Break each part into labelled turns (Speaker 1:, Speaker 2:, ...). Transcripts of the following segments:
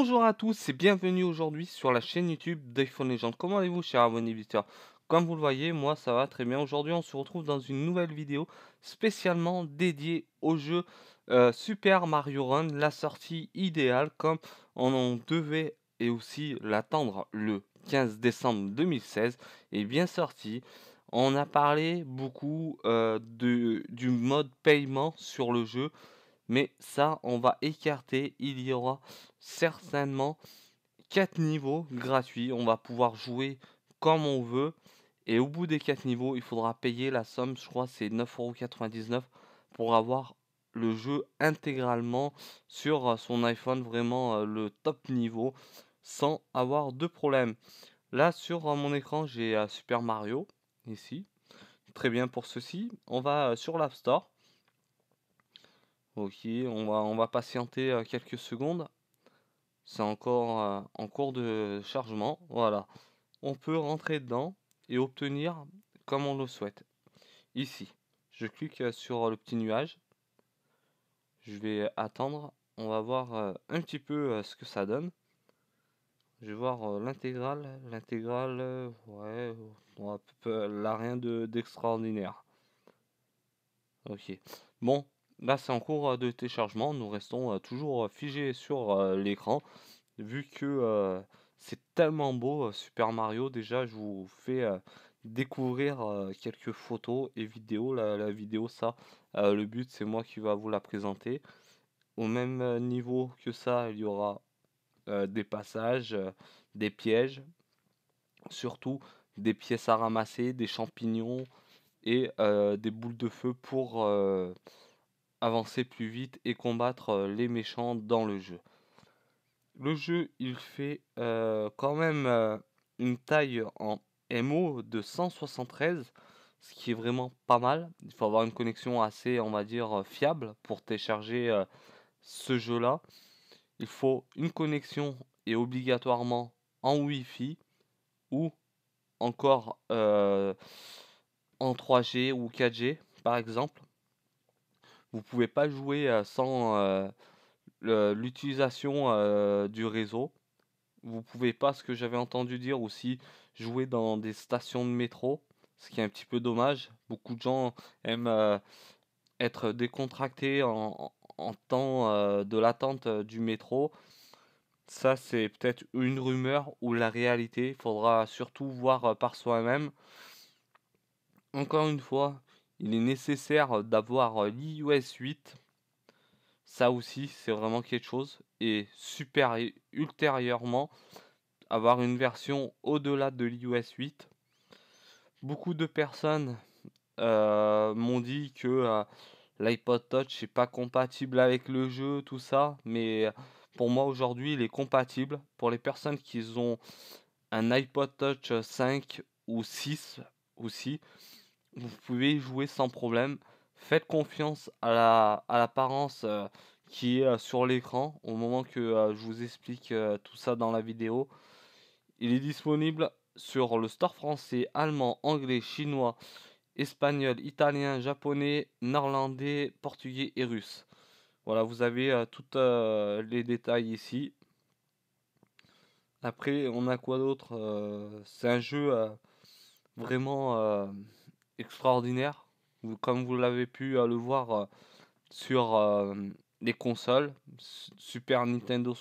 Speaker 1: Bonjour à tous et bienvenue aujourd'hui sur la chaîne YouTube d'iPhone Legend. Comment allez-vous, chers abonnés visiteurs? Comme vous le voyez, moi ça va très bien. Aujourd'hui, on se retrouve dans une nouvelle vidéo spécialement dédiée au jeu Super Mario Run, la sortie idéale comme on en devait et aussi l'attendre le 15 décembre 2016 est bien sorti. On a parlé beaucoup du mode paiement sur le jeu, mais ça, on va écarter. Il y aura certainement 4 niveaux gratuits. On va pouvoir jouer comme on veut. Et au bout des 4 niveaux, il faudra payer la somme, je crois, c'est 9,99 € pour avoir le jeu intégralement sur son iPhone, vraiment le top niveau, sans avoir de problème. Là, sur mon écran, j'ai Super Mario, ici. Très bien pour ceci. On va sur l'App Store. Ok, on va patienter quelques secondes. C'est encore en cours de chargement. Voilà. On peut rentrer dedans et obtenir comme on le souhaite. Ici, je clique sur le petit nuage. Je vais attendre. On va voir un petit peu ce que ça donne. Je vais voir l'intégrale. L'intégrale, ouais, là rien d'extraordinaire. Ok. Bon, là c'est en cours de téléchargement. Nous restons toujours figés sur l'écran. Vu que c'est tellement beau, Super Mario, déjà je vous fais découvrir quelques photos et vidéos. La vidéo, ça, le but c'est moi qui va vous la présenter. Au même niveau que ça, il y aura des passages, des pièges, surtout des pièces à ramasser, des champignons et des boules de feu pour avancer plus vite et combattre les méchants dans le jeu. Le jeu, il fait quand même une taille en MO de 173, ce qui est vraiment pas mal. Il faut avoir une connexion assez, on va dire, fiable pour télécharger ce jeu-là. Il faut une connexion et obligatoirement en Wi-Fi ou encore en 3G ou 4G, par exemple. Vous pouvez pas jouer sans l'utilisation du réseau. Vous pouvez pas, ce que j'avais entendu dire aussi, jouer dans des stations de métro, ce qui est un petit peu dommage. Beaucoup de gens aiment être décontractés en temps de l'attente du métro. Ça, c'est peut-être une rumeur ou la réalité. Il faudra surtout voir par soi-même. Encore une fois, il est nécessaire d'avoir l'iOS 8. Ça aussi, c'est vraiment quelque chose. Et ultérieurement, avoir une version au-delà de l'iOS 8. Beaucoup de personnes m'ont dit que l'iPod Touch n'est pas compatible avec le jeu, tout ça, mais pour moi aujourd'hui il est compatible. Pour les personnes qui ont un iPod Touch 5 ou 6 aussi, vous pouvez y jouer sans problème. Faites confiance à l'apparence qui est sur l'écran au moment que je vous explique tout ça dans la vidéo. Il est disponible sur le store français, allemand, anglais, chinois, espagnol, italien, japonais, néerlandais, portugais et russe. Voilà, vous avez tous les détails ici. Après, on a quoi d'autre? C'est un jeu vraiment extraordinaire. Comme vous l'avez pu le voir sur les consoles, la Super Nintendo,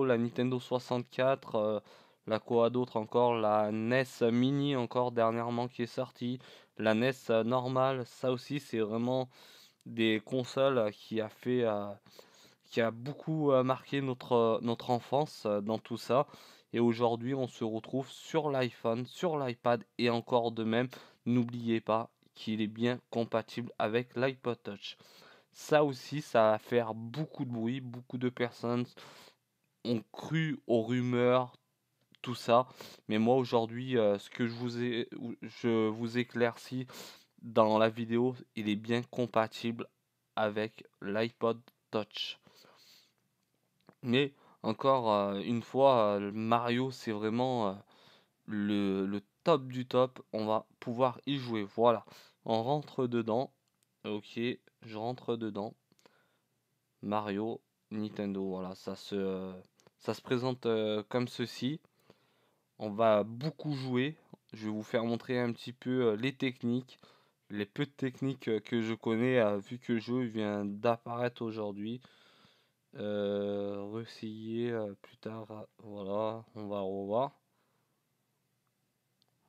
Speaker 1: la Nintendo 64, la quoi d'autre encore, la NES Mini encore dernièrement qui est sortie, la NES normale, ça aussi c'est vraiment des consoles qui a beaucoup marqué notre enfance dans tout ça. Et aujourd'hui, on se retrouve sur l'iPhone, sur l'iPad et encore de même, n'oubliez pas qu'il est bien compatible avec l'iPod Touch. Ça aussi, ça va faire beaucoup de bruit, beaucoup de personnes ont cru aux rumeurs, tout ça. Mais moi aujourd'hui, ce que je vous éclaircis dans la vidéo, il est bien compatible avec l'iPod Touch. Mais encore une fois, Mario, c'est vraiment le top du top. On va pouvoir y jouer. Voilà. On rentre dedans. Ok, je rentre dedans. Mario. Nintendo. Voilà, ça se présente comme ceci. On va beaucoup jouer. Je vais vous faire montrer un petit peu les techniques, les peu de techniques que je connais, vu que le jeu vient d'apparaître aujourd'hui. Réessayer plus tard. Voilà, on va revoir.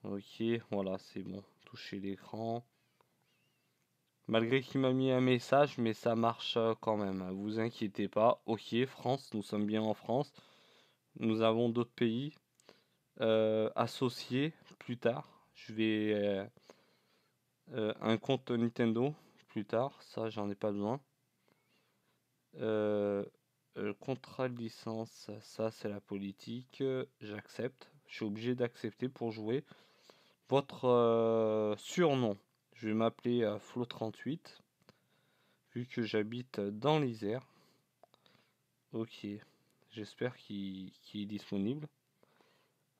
Speaker 1: Ok, voilà, c'est bon. Toucher l'écran. Malgré qu'il m'a mis un message, mais ça marche quand même, hein, vous inquiétez pas. Ok, France, nous sommes bien en France. Nous avons d'autres pays associés plus tard. Je vais un compte Nintendo plus tard, ça j'en ai pas besoin. Euh, Contrat de licence, ça c'est la politique. J'accepte. Je suis obligé d'accepter pour jouer. Votre surnom, je vais m'appeler Flo38, vu que j'habite dans l'Isère. Ok, j'espère qu'il est disponible.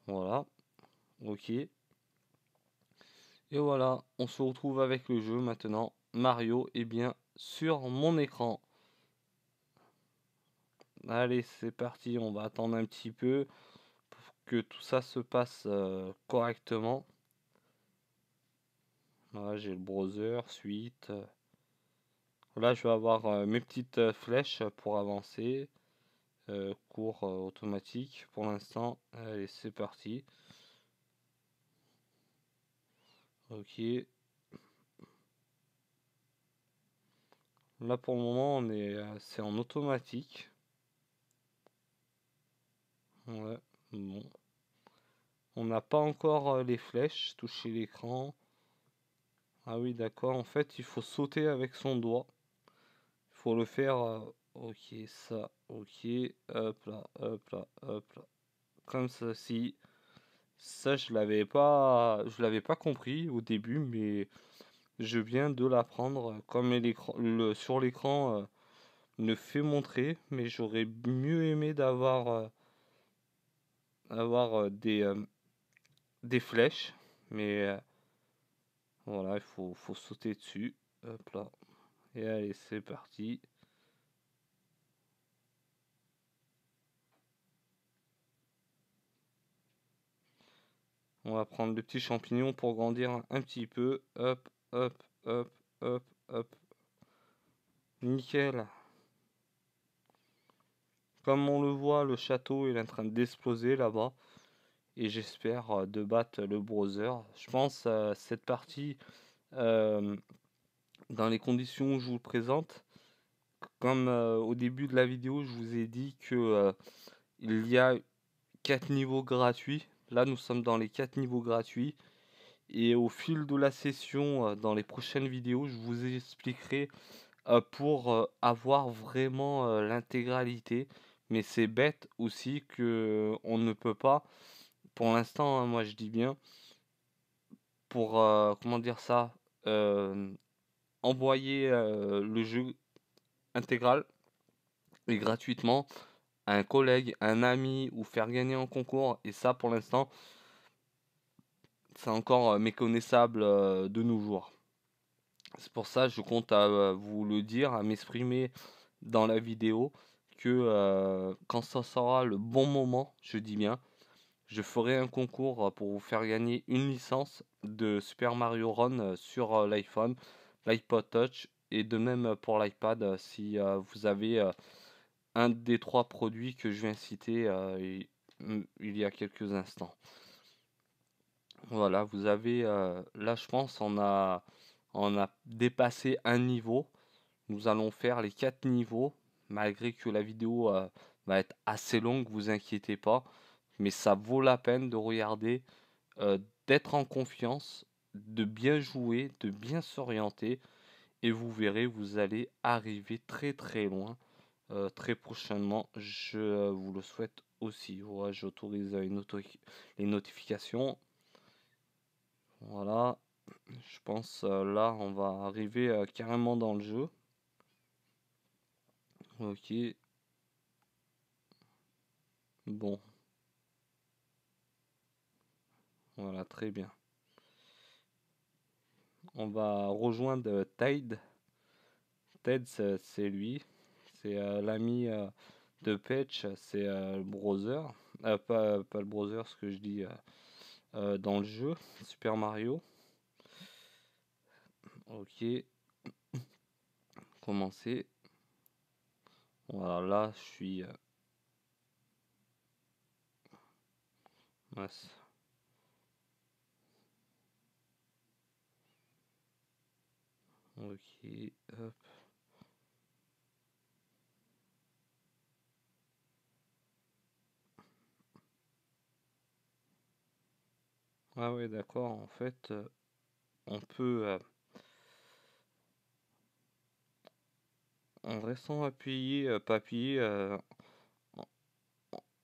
Speaker 1: Voilà, ok. Et voilà, on se retrouve avec le jeu maintenant. Mario est bien sur mon écran. Allez, c'est parti, on va attendre un petit peu pour que tout ça se passe correctement. Voilà, j'ai le browser, suite. Là, je vais avoir mes petites flèches pour avancer. Cours automatique pour l'instant. Allez, c'est parti. Ok. Là, pour le moment, c'est en automatique. Ouais, bon. On n'a pas encore les flèches, toucher l'écran. Ah oui, d'accord. En fait, il faut sauter avec son doigt. Il faut le faire. Ok, ça. Ok. Hop là, hop là, hop là. Comme ceci. Ça, je l'avais pas compris au début, mais je viens de l'apprendre. Comme sur l'écran ne fait montrer, mais j'aurais mieux aimé avoir des flèches, mais voilà, faut sauter dessus. Hop là. Et allez, c'est parti. On va prendre le petit champignon pour grandir un petit peu. Hop, hop, hop, hop, hop. Nickel. Comme on le voit, le château est en train d'exploser là-bas. Et j'espère de battre le browser. Je pense cette partie, euh, dans les conditions où je vous le présente, comme au début de la vidéo, je vous ai dit que il y a 4 niveaux gratuits. Là, nous sommes dans les 4 niveaux gratuits. Et au fil de la session, dans les prochaines vidéos, je vous expliquerai pour avoir vraiment l'intégralité. Mais c'est bête aussi que on ne peut pas, pour l'instant, hein, moi je dis bien, pour comment dire ça, euh, envoyer le jeu intégral et gratuitement à un collègue, un ami ou faire gagner un concours. Et ça, pour l'instant, c'est encore méconnaissable de nos jours. C'est pour ça que je compte à vous le dire, à m'exprimer dans la vidéo, que quand ça sera le bon moment, je dis bien, je ferai un concours pour vous faire gagner une licence de Super Mario Run sur l'iPhone, l'iPod Touch et de même pour l'iPad si vous avez un des trois produits que je viens citer il y a quelques instants. Voilà, vous avez là je pense on a dépassé un niveau. Nous allons faire les 4 niveaux malgré que la vidéo va être assez longue, vous inquiétez pas, mais ça vaut la peine de regarder, euh, d'être en confiance, de bien jouer, de bien s'orienter et vous verrez, vous allez arriver très très loin très prochainement. Je vous le souhaite aussi. Voilà, j'autorise les notifications. Voilà, je pense là on va arriver carrément dans le jeu. Ok, bon, voilà, très bien. On va rejoindre Tide. Ted, c'est lui. c'est l'ami de Peach, c'est le browser. Pas le browser, ce que je dis dans le jeu, Super Mario. Ok, commencer. Voilà, là je suis. Mince. Ok, hop. Ah ouais, d'accord, en fait, on peut, en restant appuyé, pas appuyé,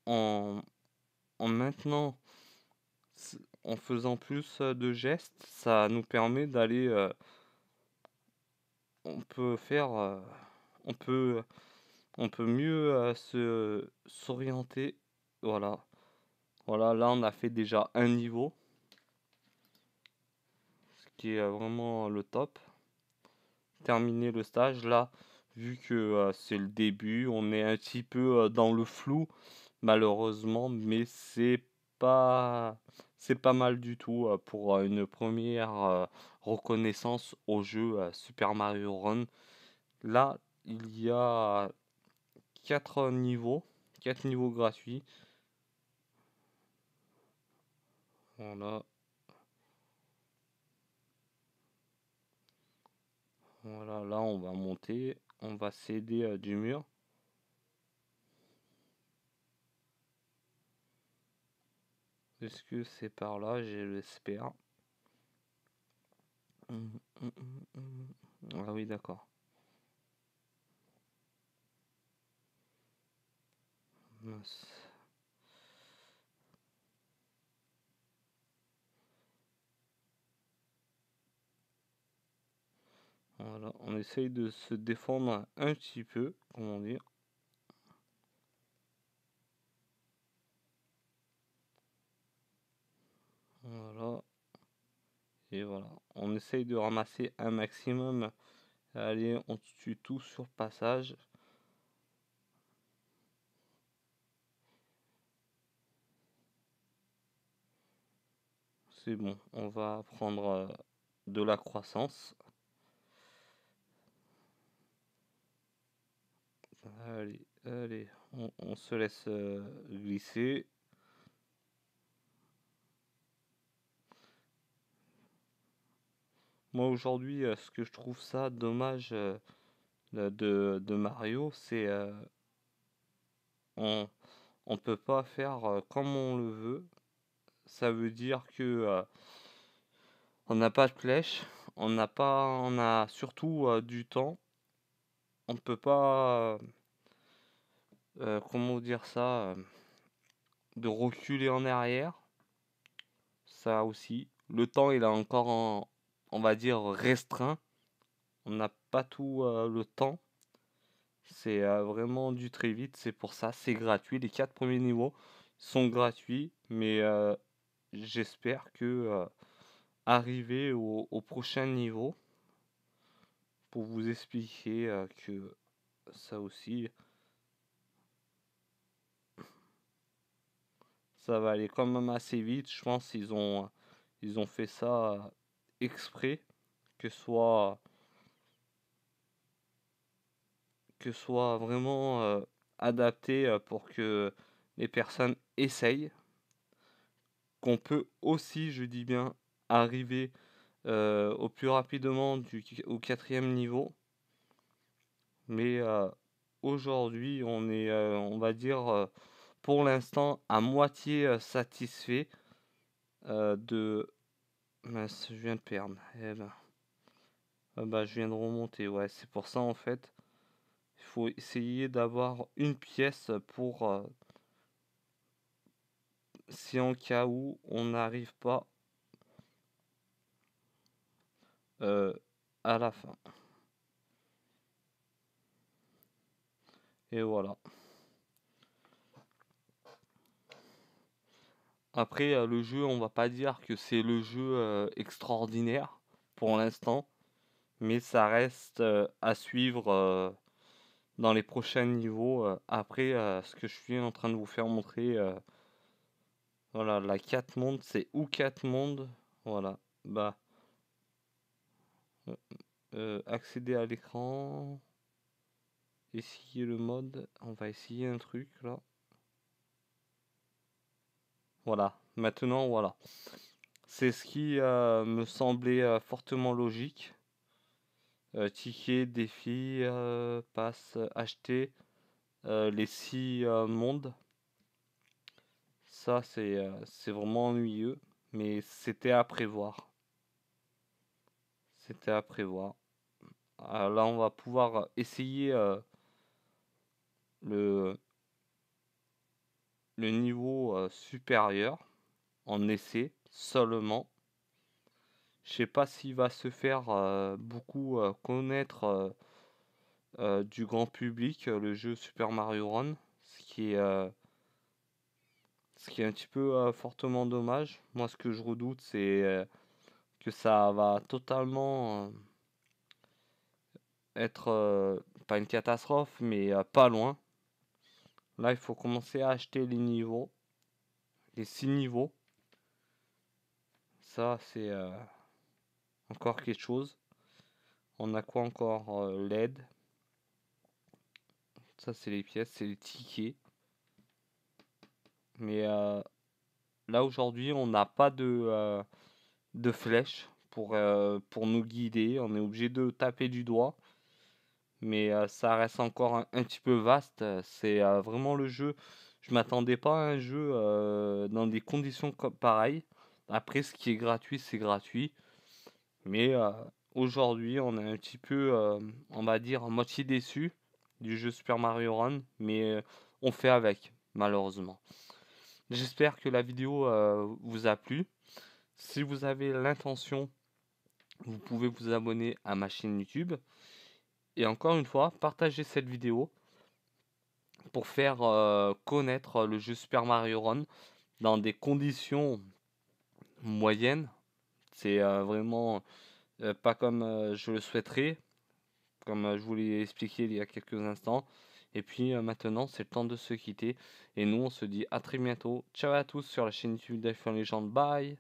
Speaker 1: en, en maintenant, en faisant plus de gestes, ça nous permet d'aller, on peut faire, on peut, on peut mieux s'orienter. Voilà, voilà, là on a fait déjà un niveau, ce qui est vraiment le top. Terminer le stage là, vu que c'est le début, on est un petit peu dans le flou malheureusement, mais pas c'est pas mal du tout pour une première reconnaissance au jeu Super Mario Run. Là, il y a 4 niveaux, 4 niveaux gratuits. Voilà, voilà, là on va monter, on va s'aider du mur. Est-ce que c'est par là? J'espère. Ah oui, d'accord. Mince. Voilà, on essaye de se défendre un petit peu, comment dire. Voilà, et voilà. On essaye de ramasser un maximum. Allez, on tue tout sur passage. C'est bon, on va prendre de la croissance. Allez, allez, on se laisse glisser. Moi aujourd'hui, ce que je trouve ça dommage de Mario, c'est on, on peut pas faire comme on le veut. Ça veut dire que on n'a pas de flèche, on a surtout du temps. On ne peut pas, comment dire ça, de reculer en arrière. Ça aussi. Le temps, il est encore on va dire, restreint. On n'a pas tout le temps. C'est vraiment du très vite. C'est pour ça, c'est gratuit. Les 4 premiers niveaux sont gratuits. Mais j'espère que arriver au prochain niveau, pour vous expliquer que ça aussi, ça va aller quand même assez vite. Je pense ils ont fait ça exprès, que soit, que soit vraiment adapté pour que les personnes essayent. Qu'on peut aussi, je dis bien, arriver au plus rapidement au quatrième niveau. Mais aujourd'hui, on est, on va dire, pour l'instant, à moitié satisfait de. Mince, je viens de perdre. Eh ben, ah bah, je viens de remonter. Ouais, c'est pour ça en fait. Il faut essayer d'avoir une pièce pour si en cas où on n'arrive pas euh, à la fin. Et voilà. Après, le jeu, on va pas dire que c'est le jeu extraordinaire pour l'instant, mais ça reste à suivre dans les prochains niveaux. Après, ce que je suis en train de vous faire montrer, voilà, la 4 mondes, c'est où 4 mondes. Voilà, bah, accéder à l'écran, essayer le mode. On va essayer un truc là. Voilà, maintenant, voilà. C'est ce qui me semblait fortement logique. Ticket, défi, passe, acheter les 6 mondes. Ça, c'est vraiment ennuyeux, mais c'était à prévoir. C'était à prévoir. Là, on va pouvoir essayer le, le niveau supérieur en essai seulement. Je sais pas s'il va se faire beaucoup connaître du grand public, le jeu Super Mario Run, ce qui est un petit peu fortement dommage. Moi, ce que je redoute, c'est que ça va totalement être pas une catastrophe, mais pas loin. Là, il faut commencer à acheter les niveaux, les 6 niveaux. Ça, c'est encore quelque chose. On a quoi encore? LED. Ça, c'est les pièces, c'est les tickets. Mais là, aujourd'hui, on n'a pas de flèches pour nous guider. On est obligé de taper du doigt. Mais ça reste encore un petit peu vaste. C'est vraiment le jeu. Je m'attendais pas à un jeu dans des conditions comme pareilles. Après, ce qui est gratuit, c'est gratuit. Mais aujourd'hui, on est un petit peu, on va dire, moitié déçu du jeu Super Mario Run. Mais on fait avec, malheureusement. J'espère que la vidéo vous a plu. Si vous avez l'intention, vous pouvez vous abonner à ma chaîne YouTube. Et encore une fois, partagez cette vidéo pour faire connaître le jeu Super Mario Run dans des conditions moyennes. C'est vraiment pas comme je le souhaiterais, comme je vous l'ai expliqué il y a quelques instants. Et puis maintenant, c'est le temps de se quitter. Et nous, on se dit à très bientôt. Ciao à tous sur la chaîne YouTube d'Iphone Legend. Bye!